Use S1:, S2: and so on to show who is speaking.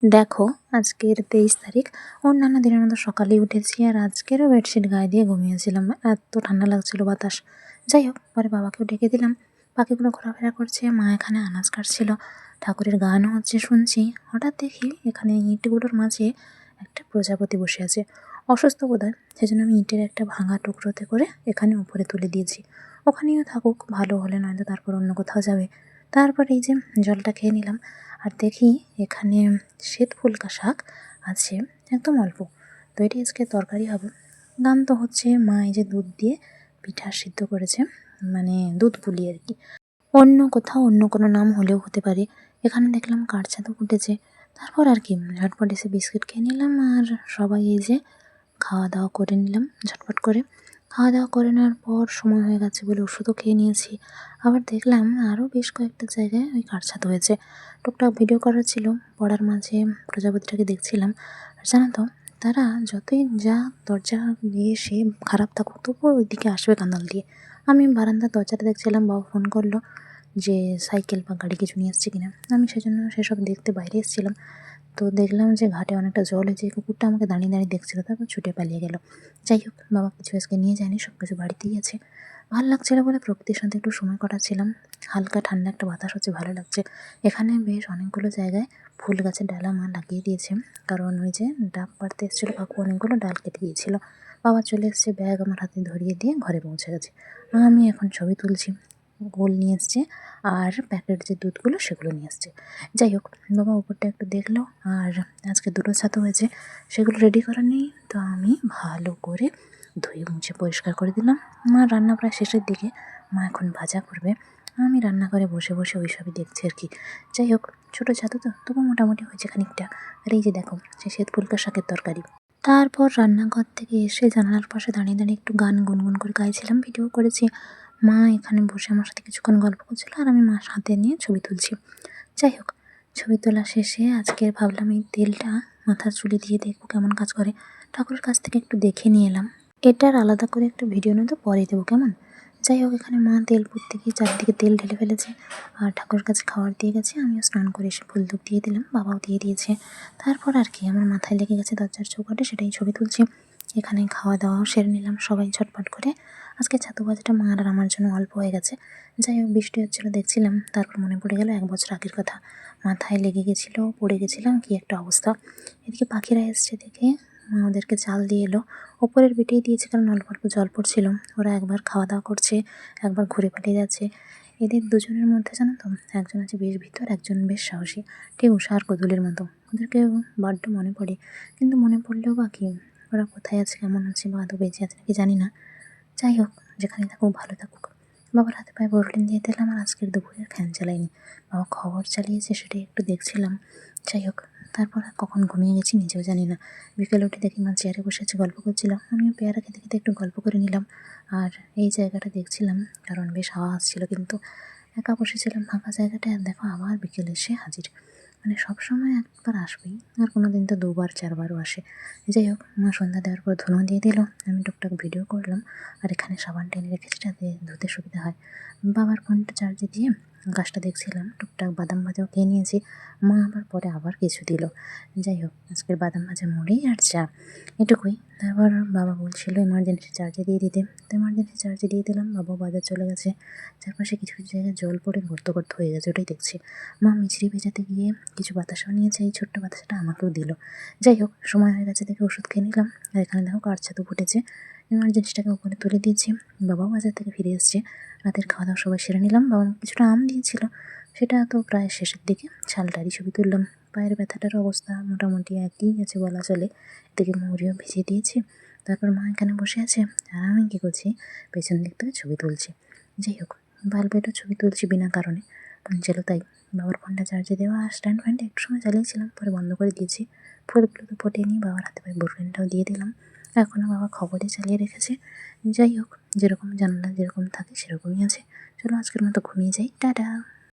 S1: দেখো, আজকের 23 তারিখ। অন্যান্য দিনের মতো সকালেই উঠেছি আর আজকেরও বেডশিট গায়ে দিয়ে ঘুমিয়েছিলাম। এত ঠান্ডা লাগছিল বাতাস। যাই হোক, পরে বাবাকেও ডেকে দিলাম। পাখিগুলো ঘোরাফেরা করছে, মা এখানে আনাজ কাটছিল, ঠাকুরের গানও হচ্ছে শুনছি। হঠাৎ দেখি এখানে ইঁটগুলোর মাঝে একটা প্রজাপতি বসে আছে। অসুস্থ বোধহয়, সেজন্য আমি ইঁটের একটা ভাঙা টুকরোতে করে এখানে উপরে তুলে দিয়েছি। ওখানেও থাকুক, ভালো হলে নয়তো তারপর অন্য কোথাও যাবে। তারপর এই যে জলটা খেয়ে নিলাম আর দেখি এখানে শ্বেত ফুলকা শাক আছে, একদম অল্প। তো এটি আজকে তরকারি হবে। নাম তো হচ্ছে মা এই যে দুধ দিয়ে পিঠা সিদ্ধ করেছে, মানে দুধ পুলি আর কি। অন্য কোথাও অন্য কোনো নাম হলেও হতে পারে। এখানে দেখলাম কাঠচাঁদও ফুটেছে। তারপর আর কি ঝটপট এসে বিস্কিট খেয়ে নিলাম আর সবাই এই যে খাওয়া দাওয়া করে নিলাম ঝটপট করে। খাওয়া দাওয়া করে নেওয়ার পর সময় হয়ে গেছে বলে ওষুধও খেয়ে নিয়েছি। আবার দেখলাম আরও বেশ কয়েকটা জায়গায় ওই কাঠছাঁদ হয়েছে। টুকটাক ভিডিও করার ছিল, পড়ার মাঝে প্রজাপতিটাকে দেখছিলাম। আর জানো তো, তারা যতই যা দরজা দিয়ে সে খারাপ থাকুক তবুও ওইদিকে আসবে কাঁদাল দিয়ে। আমি বারান্দার দরজাটা দেখছিলাম, বাবা ফোন করলো যে সাইকেল বা গাড়ি কিছু নিয়ে এসছে কিনা। আমি সেজন্য সেসব দেখতে বাইরে এসেছিলাম। তো দেখলাম যে ঘাটে অনেকটা জল হয়েছে, কুকুরটা আমাকে দাঁড়িয়ে দাঁড়িয়ে দেখছিল, তারপর ছুটে পালিয়ে গেল। যাই হোক, বাবা কিছু আজকে নিয়ে যায়নি, সব কিছু বাড়িতেই আছে। ভালো লাগছিল বলে প্রকৃতির সাথে একটু সময় কাটাচ্ছিলাম। হালকা ঠান্ডা একটা বাতাস হচ্ছে, ভালো লাগছে। এখানে বেশ অনেকগুলো জায়গায় ফুল গাছের ডালা মা লাগিয়ে দিয়েছে, কারণ ওই যে ডাব পাড়তে এসেছিলো কাকু, অনেকগুলো ডাল কেটে দিয়েছিল। বাবা চলে এসছে, ব্যাগ আমার হাতে ধরিয়ে দিয়ে ঘরে পৌঁছে গেছে। আমি এখন ছবি তুলছি। গোল নিয়ে এসছে আর প্যাকেট যে দুধগুলো সেগুলো নিয়ে এসছে। যাই হোক, বাবা উপরটা একটু দেখলো আর আজকে দুটো ছাতু হয়েছে, সেগুলো রেডি করা নেই। তো আমি ভালো করে ধুয়ে মুছে পরিষ্কার করে দিলাম। মা রান্না প্রায় শেষের দিকে, মা এখন ভাজা করবে। আমি রান্নাঘরে বসে বসে ওই সবই দেখছি আর কি। যাই হোক, ছোটো ছাতু তো তবু মোটামুটি হয়েছে খানিকটা। আর এই যে দেখো, সে শ্বেত ফুলকা শাকের তরকারি। তারপর রান্নাঘর থেকে এসে জানালার পাশে দাঁড়িয়ে দাঁড়িয়ে একটু গান গুনগুন করে গাইছিলাম, ভিডিও করেছি। মা এখানে বসে আমার সাথে কিছুক্ষণ গল্প করছিল আর আমি মার হাতে নিয়ে ছবি তুলছি। যাই হোক, ছবি তোলা শেষে আজকে ভাবলাম এই তেলটা মাথার চুলে দিয়ে দেখবো কেমন কাজ করে। ঠাকুরের কাছ থেকে একটু দেখে নিয়ে এলাম। এটার আলাদা করে একটা ভিডিও নয়তো পরে দেবো, কেমন? যাই হোক, এখানে মা তেল পুঁততে গিয়ে চারদিকে তেল ঢেলে ফেলেছে আর ঠাকুরের কাছে খাবার দিয়ে গেছে। আমিও স্নান করে এসে ফুল ধূপ দিয়ে দিলাম, বাবাও দিয়ে দিয়েছে। তারপর আর কি আমার মাথায় লেগে গেছে দরজার চৌকাঠে, সেটাই ছবি তুলছি। এখানে খাওয়া দাওয়াও সেরে নিলাম সবাই ঝটপট করে। আজকে ছাতু ভাজাটা মার আর আমার জন্য অল্প হয়ে গেছে। যাই হোক, বৃষ্টি হচ্ছিলো দেখছিলাম, তারপর মনে পড়ে গেল 1 বছর আগের কথা। মাথায় লেগে গেছিলো, পড়ে গেছিলাম, কি একটা অবস্থা। এদিকে পাখিরা এসছে দেখে মা ওদেরকে জাল দিয়ে এলো। ওপরের বেটেই দিয়েছে, কারণ অল্প অল্প জল পড়ছিল। ওরা একবার খাওয়া দাওয়া করছে, একবার ঘুরে পালিয়ে যাচ্ছে। এদের দুজনের মধ্যে জানো তো, একজন আছে বেশ ভিতর, একজন বেশ সাহসী, ঠিক উষা আর কদুলের মতো। ওদেরকে বড্ড মনে পড়ে, কিন্তু মনে পড়লেও বা কি, ওরা কোথায় আছে, কেমন আছে, বা আদৌ বেঁচে আছে নাকি জানি না। যাই হোক, যেখানে থাকুক ভালো থাকুক। বাবার হাতে পায়ে বরলিন দিয়ে দিলাম আর আজকের দুপুরে ফ্যান চালাইনি। বাবা খবর চালিয়েছে, সেটাই একটু দেখছিলাম। যাই হোক, তারপর আর কখন ঘুমিয়ে গেছি নিজেও জানি না। বিকেলে উঠে দেখি মা চেয়ারে বসে আছে, গল্প করছিল। আমিও পেয়ারা খেতে খেতে একটু গল্প করে নিলাম আর এই জায়গাটা দেখছিলাম, কারণ বেশ হাওয়া আসছিল। কিন্তু একা বসেছিলাম ফাঁকা জায়গাটায় আর দেখো আবার বিকেলে এসে হাজির। মানে সবসময় একবার আসবেই, আর কোনো দিন তো 2বার 4বারও আসে। যাই হোক, মা সন্ধ্যা দেওয়ার পর ধুনো দিয়ে দিল, আমি টুকটাক ভিডিও করলাম আর এখানে সাবান টেনে রেখেছি যাতে ধুতে সুবিধা হয়। বাবার ফোনটা চার্জে দিয়ে গাছটা দেখছিলাম, টুকটাক বাদাম ভাজাও খেয়ে নিয়েছি। মা আবার পরে আবার কিছু দিল। যাই হোক, আজকের বাদাম ভাজা মুড়ি আর চা, এটুকুই। তারপর বাবা বলছিল এমার্জেন্সি চার্জে দিয়ে দিতে, তো এমার্জেন্সি চার্জে দিয়ে দিলাম। বাবাও বাজার চলে গেছে। চারপাশে কিছু কিছু জায়গায় জল পড়ে গর্ত গর্ত হয়ে গেছে, ওটাই দেখছি। মা মিছরি ভেজাতে গিয়ে কিছু বাতাসাও নিয়েছে, এই ছোট্ট বাতাসাটা আমাকেও দিল। যাই হোক, সময় হয়ে গেছে দেখে ওষুধ খেয়ে নিলাম। আর এখানে দেখো কাঠছাতু ফুটেছে, এমার্জেন্সিটাকে উপরে তুলে দিয়েছি। বাবাও বাজার থেকে ফিরে এসছে। রাতের খাওয়া দাওয়া সবাই সেরে নিলাম। বাবা কিছুটা আম দিয়েছিল, সেটা তো প্রায় শেষের দিকে। ছালটারই ছবি তুললাম। পায়ের ব্যথাটার অবস্থা মোটামুটি একই আছে বলা চলে। এদিকে মুড়িও ভিজিয়ে দিয়েছি। তারপর মা এখানে বসে আছে আর আমি কী করছি, পেছন দিক থেকে ছবি তুলছি। যাই হোক, বালবেটও ছবি তুলছি বিনা কারণে, চলো তাই। বাবার ফোনটা চার্জে দেওয়া আর স্ট্যান্ড ফ্যানটা একটু সময় চালিয়েছিলাম, পরে বন্ধ করে দিয়েছি। ফুলগুলো তো ফোটেনি, নিয়ে বাবার হাতে পায়ে বোরফ্রেন্ডটাও দিয়ে দিলাম। এখনও বাবা খবরই চালিয়ে রেখেছে। যাই হোক, যেরকম জানালা যেরকম থাকে সেরকমই আছে। চলো আজকের মতো ঘুমিয়ে যাই, টাটা।